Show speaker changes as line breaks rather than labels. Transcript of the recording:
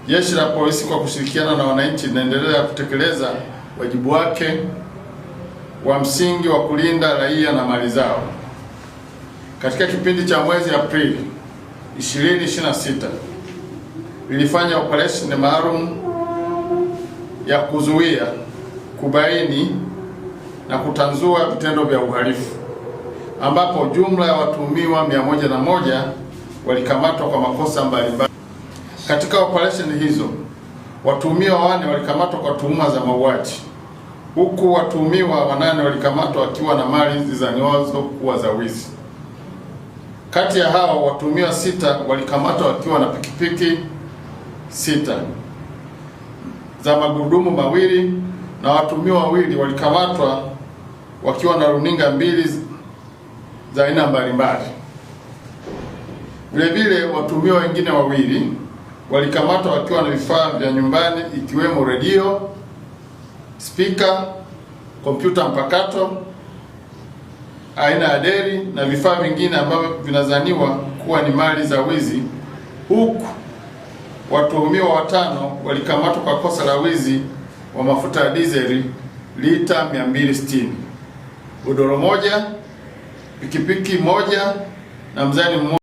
Jeshi la Polisi kwa kushirikiana na wananchi linaendelea kutekeleza wajibu wake wa msingi wa kulinda raia na mali zao. Katika kipindi cha mwezi Aprili 2026 lilifanya operesheni maalum ya kuzuia, kubaini na kutanzua vitendo vya uhalifu ambapo jumla ya watuhumiwa 101 walikamatwa kwa makosa mbalimbali. Katika operesheni hizo, watuhumiwa 4 walikamatwa kwa tuhuma za mauaji, huku watuhumiwa 8 walikamatwa wakiwa na mali zidhaniwazo kuwa za wizi. Kati ya hao watuhumiwa 6 walikamatwa wakiwa na pikipiki 6 za magurudumu mawili na watuhumiwa 2 walikamatwa wakiwa na runinga 2 za aina mbalimbali. Vilevile watuhumiwa wengine 2 walikamatwa wakiwa na vifaa vya nyumbani ikiwemo redio, spika, kompyuta mpakato aina ya Dell na vifaa vingine ambavyo vinadhaniwa kuwa ni mali za wizi, huku watuhumiwa 5 walikamatwa kwa kosa la wizi wa mafuta ya dizeli lita 260, godoro 1, pikipiki 1 na mzani 1.